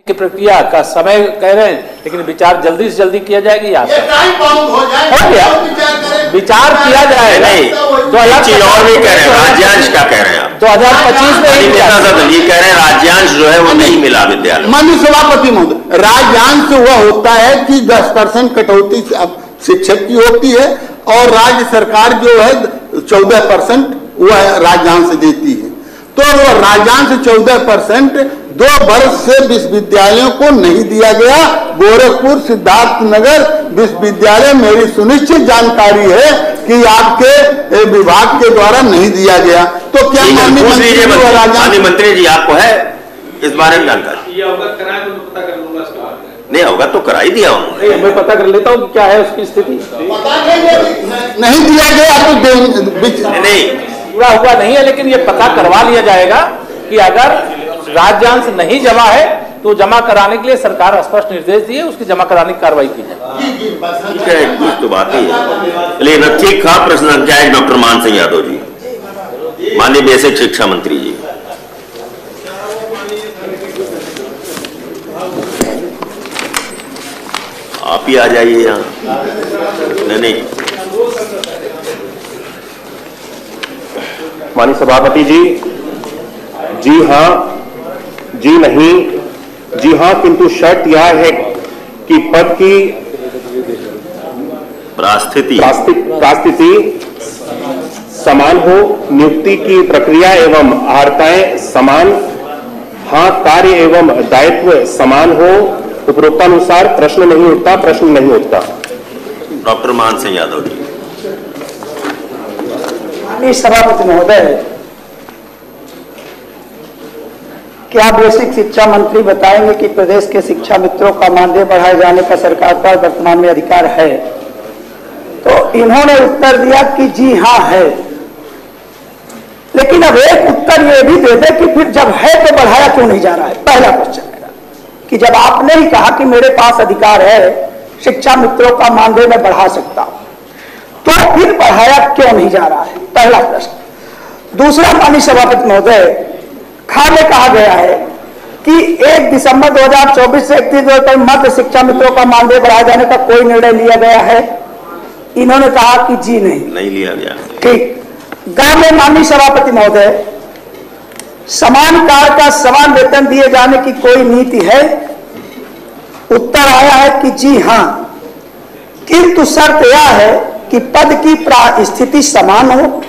की प्रक्रिया का समय कह रहे हैं, लेकिन विचार जल्दी से जल्दी किया जाएगी। या विचार किया जाएगा। नहीं, तो चीज और भी कह रहे हैं, राज्यांश क्या कह रहे हैं आप? 2025 में ये कह रहे हैं राज्यांश जो है वो नहीं मिला विद्यालय। माननीय सभापति महोदय, राज्यांश वह होता है कि 10% कटौती शिक्षक की होती है और राज्य सरकार जो है 14% वह राज्यांश देती है। तो वह राज्यांश 14% 2 वर्ष से विश्वविद्यालयों को नहीं दिया गया। गोरखपुर सिद्धार्थनगर विश्वविद्यालय, मेरी सुनिश्चित जानकारी है कि आपके विभाग के द्वारा नहीं दिया गया। तो क्या माननीय मंत्री जी आपको है इस बारे में जानकारी? अवगत कराएं तो पता कर लूंगा इसके बारे में। नहीं अवगत तो करा ही दिया हूँ, मैं पता कर लेता हूँ क्या है उसकी स्थिति। नहीं दिया गया तो नहीं पूरा हुआ नहीं है, लेकिन ये पता करवा लिया जाएगा कि अगर राज्यांश नहीं जमा है तो जमा कराने के लिए सरकार स्पष्ट निर्देश दिए, उसकी जमा कराने की कार्रवाई की जाए। कुछ तो बात ही है। लेकिन ठीक था प्रश्न संख्या 1 डॉक्टर मान सिंह यादव जी, माननीय बेसिक शिक्षा मंत्री जी। आप ही आ जाइए यहाँ। नहीं माननीय सभापति जी, जी हाँ, जी नहीं, जी हाँ, किंतु शर्त यह है कि पद की प्रास्थिति समान हो, नियुक्ति की प्रक्रिया एवं अर्हताएं समान, हाँ, कार्य एवं दायित्व समान हो। उपरोक्तानुसार प्रश्न नहीं उठता। डॉक्टर मान सिंह यादव जी। माननीय सभापति महोदय, क्या बेसिक शिक्षा मंत्री बताएंगे कि प्रदेश के शिक्षा मित्रों का मानदेय बढ़ाए जाने का सरकार पर वर्तमान में अधिकार है? तो इन्होंने उत्तर दिया कि जी हाँ है, लेकिन अब एक उत्तर ये भी दे दे कि फिर जब है तो बढ़ाया क्यों नहीं जा रहा है। पहला क्वेश्चन मेरा कि जब आपने ही कहा कि मेरे पास अधिकार है, शिक्षा मित्रों का मानदेय मैं बढ़ा सकता हूं, तो फिर बढ़ाया क्यों नहीं जा रहा है? पहला प्रश्न। दूसरा, माननीय सभापति महोदय, खा में कहा गया है कि 1 दिसंबर 2024 से 31 दिसंबर तक मध्य शिक्षा मित्रों का मानदेय बढ़ाए जाने का कोई निर्णय लिया गया है? इन्होंने कहा कि जी नहीं लिया गया। ठीक। गांव में माननीय सभापति महोदय, समान कार्य का समान वेतन दिए जाने की कोई नीति है? उत्तर आया है कि जी हां, किंतु शर्त यह है कि पद की स्थिति समान हो,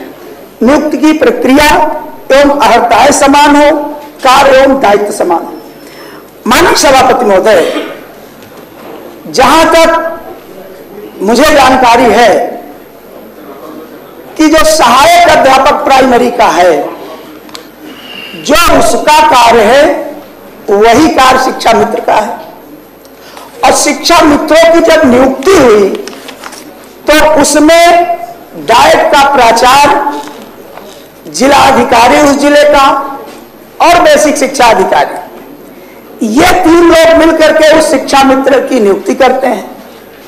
नियुक्ति की प्रक्रिया एवं अर्हताएं समान हो, कार्य एवं दायित्व समान हो। माननीय सभापति महोदय, जहां तक मुझे जानकारी है कि जो सहायक अध्यापक प्राइमरी का है, जो उसका कार्य है वही कार्य शिक्षा मित्र का है। और शिक्षा मित्रों की जब नियुक्ति हुई तो उसमें डाइट का प्राचार्य, जिला अधिकारी उस जिले का और बेसिक शिक्षा अधिकारी, ये 3 लोग मिलकर के उस शिक्षा मित्र की नियुक्ति करते हैं।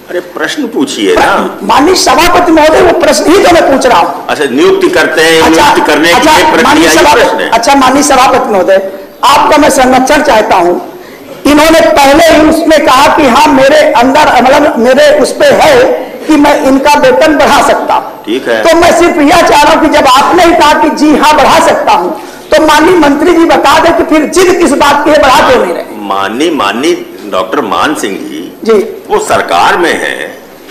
अरे प्रश्न पूछिए ना माननीय सभापति महोदय, वो प्रश्न ही तो मैं पूछ रहा हूं। अच्छा, नियुक्ति करते हैं, नियुक्ति करने की प्रक्रिया ही प्रश्न है। अच्छा माननीय सभापति महोदय, आपका मैं संरक्षण चाहता हूं। इन्होंने पहले ही उसमें कहा कि हाँ मेरे अंदर मतलब मेरे उस पे है कि मैं इनका वेतन बढ़ा सकता हूं। ठीक है, तो मैं सिर्फ यह चाह रहा हूं कि जब आपने ही कहा कि जी हाँ बढ़ा सकता हूं, तो माननीय मंत्री जी बता दें कि फिर जिद किस बात की है, बढ़ा क्यों नहीं रहे? माननीय डॉक्टर मान सिंह जी, वो सरकार में है,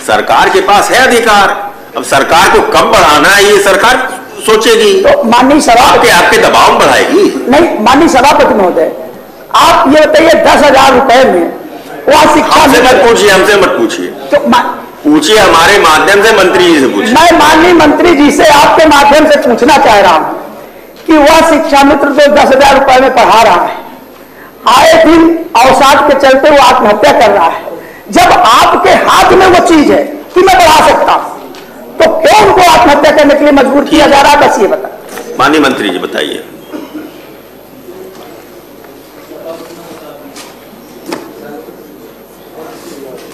सरकार के पास है अधिकार। अब सरकार को कब बढ़ाना है ये सरकार सोचेगी। तो माननीय सभापति आपके दबाव में बढ़ाएगी? नहीं माननीय सभापति महोदय, आप ये बताइए 10,000 रुपए में वह शिक्षा हमसे मत पूछिए, तो पूछिए हमारे माध्यम से, मंत्री जी से पूछिए। मैं माननीय मंत्री जी से आपके माध्यम से पूछना चाह रहा हूं कि वह शिक्षा मित्र जो 10,000 रुपए में पढ़ा रहा है, आए दिन अवसाद के चलते वो आत्महत्या कर रहा है, जब आपके हाथ में वो चीज है कि मैं बढ़ा सकता हूं, तो क्यों उनको आत्महत्या करने के लिए मजबूर किया जा रहा है? बस ये बता। माननीय मंत्री जी बताइए।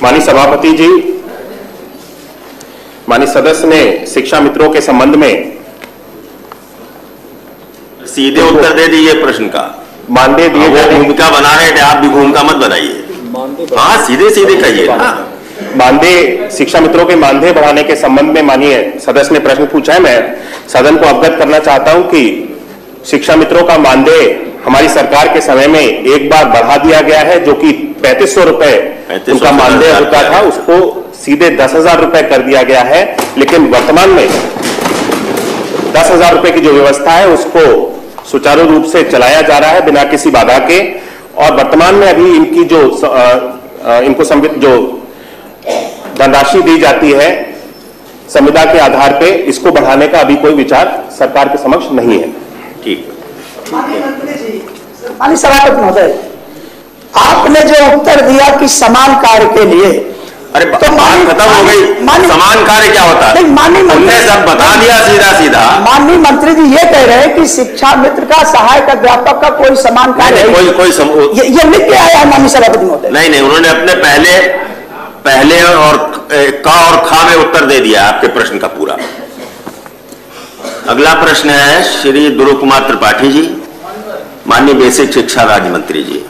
माननीय सभापति जी, माननीय सदस्य ने शिक्षा मित्रों के संबंध में सीधे उत्तर दे दीजिए प्रश्न का। मानदेय दिए जाने, भूमिका बना रहे थे, आप भी भूमिका मत बनाइए। हाँ, सीधे सीधे कहिए ना। मानदेय, शिक्षा मित्रों के मानदेय बढ़ाने के संबंध में माननीय सदस्य ने प्रश्न पूछा है। मैं सदन को अवगत करना चाहता हूं कि शिक्षा मित्रों का मानदेय हमारी सरकार के समय में एक बार बढ़ा दिया गया है, जो कि 3500 रुपए उनका मानदेय होता था, उसको सीधे 10,000 रुपए कर दिया गया है। लेकिन वर्तमान में 10,000 रुपए की जो व्यवस्था है उसको सुचारू रूप से चलाया जा रहा है बिना किसी बाधा के। और वर्तमान में अभी इनकी जो इनको जो धनराशि दी जाती है संविदा के आधार पे, इसको बढ़ाने का अभी कोई विचार सरकार के समक्ष नहीं है। ठीक। माननीय सभापति महोदय, आपने जो उत्तर दिया कि समान कार्य के लिए, अरे तो बात खत्म हो गई। समान कार्य क्या होता है? उनने सब बता दिया सीधा सीधा। माननीय मंत्री जी ये कह रहे हैं कि शिक्षा मित्र का, सहायक अध्यापक का कोई समान कार्य ये लिख के आया है माननीय सभापति महोदय। नहीं, उन्होंने अपने पहले और का और खा में उत्तर दे दिया आपके प्रश्न का पूरा। अगला प्रश्न है श्री ध्रुव कुमार त्रिपाठी जी, माननीय बेसिक शिक्षा राज्य मंत्री जी।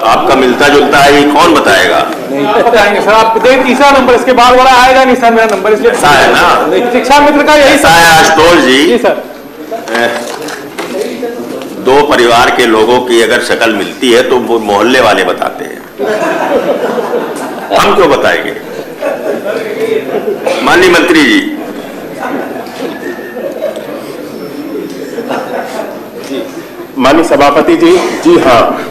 आपका मिलता जुलता है, ये कौन बताएगा? बताएंगे सर, आप तीसरा नंबर, इसके बाद वाला आएगा नहीं सर, मेरा नंबर इसलिए ऐसा है ना। शिक्षा मित्र का यही ऐसा है आशुतोष जी सर। दो परिवार के लोगों की अगर शक्ल मिलती है तो वो मोहल्ले वाले बताते हैं, हम क्यों बताएंगे? माननीय मंत्री जी। माननीय सभापति जी, जी हाँ,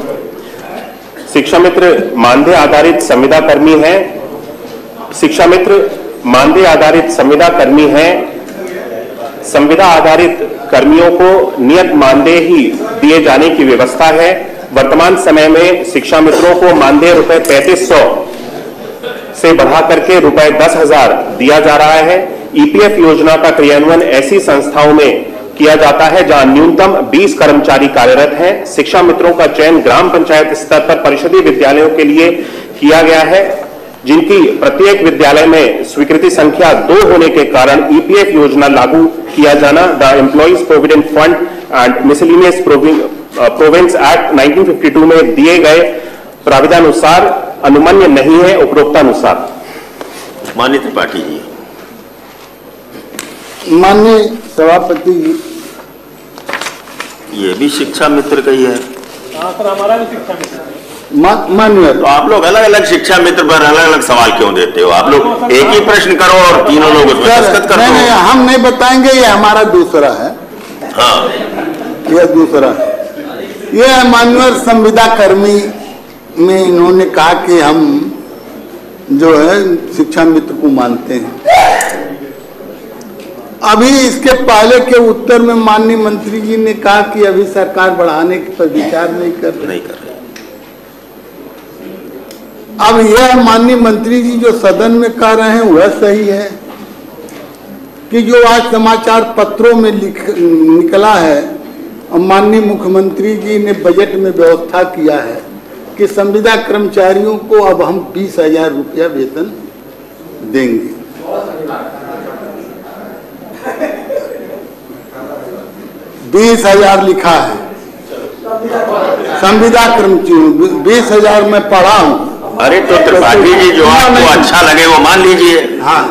शिक्षा मित्र मानदेय आधारित संविदा कर्मी है। शिक्षा मित्र मानदेय आधारित संविदा कर्मी है। संविदा आधारित कर्मियों को नियत मानदेय ही दिए जाने की व्यवस्था है। वर्तमान समय में शिक्षा मित्रों को मानदेय रुपए 3500 से बढ़ा करके रुपए 10,000 दिया जा रहा है। ईपीएफ योजना का क्रियान्वयन ऐसी संस्थाओं में किया जाता है जहां न्यूनतम 20 कर्मचारी कार्यरत हैं। शिक्षा मित्रों का चयन ग्राम पंचायत स्तर पर परिषदीय विद्यालयों के लिए किया गया है, जिनकी प्रत्येक विद्यालय में स्वीकृति संख्या 2 होने के कारण ईपीएफ योजना लागू किया जाना the employees provident fund and miscellaneous Providence act 1952 में दिए गए प्राविधानुसार अनुमन्य नहीं है उपरोक्तानुसार। माननीय त्रिपाठी जी। माननीय सभापति जी, ये भी शिक्षा मित्र का ही है। सर, हमारा भी शिक्षा मित्र। माननीय, तो आप लोग अलग अलग शिक्षा मित्र पर अलग अलग सवाल क्यों देते हो? आप लोग एक ही प्रश्न करो और तीनों लोग उसमें दस्तखत कर दो। नहीं, हम नहीं बताएंगे, ये हमारा दूसरा है। हाँ, यह दूसरा है। यह माननीय संविदा कर्मी में इन्होंने कहा कि हम जो है शिक्षा मित्र को मानते हैं। अभी इसके पहले के उत्तर में माननीय मंत्री जी ने कहा कि अभी सरकार बढ़ाने पर विचार नहीं कर रही। अब यह माननीय मंत्री जी जो सदन में कह रहे हैं वह सही है कि जो आज समाचार पत्रों में निकला है और माननीय मुख्यमंत्री जी ने बजट में व्यवस्था किया है कि संविदा कर्मचारियों को अब हम 20,000 रुपया वेतन देंगे। 20,000 लिखा है संविदा कर्मचारियों, 20,000 में पढ़ा हूं। अरे तो त्रिपाठी जी जो आपको अच्छा लगे वो मान लीजिए। हाँ,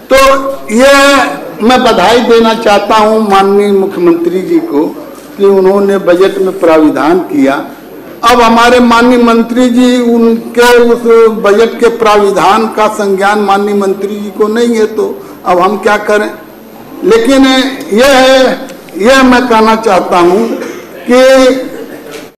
तो ये मैं बधाई देना चाहता हूं माननीय मुख्यमंत्री जी को कि उन्होंने बजट में प्राविधान किया। अब हमारे माननीय मंत्री जी उनके उस बजट के प्राविधान का संज्ञान माननीय मंत्री जी को नहीं है, तो अब हम क्या करें। लेकिन यह मैं कहना चाहता हूं कि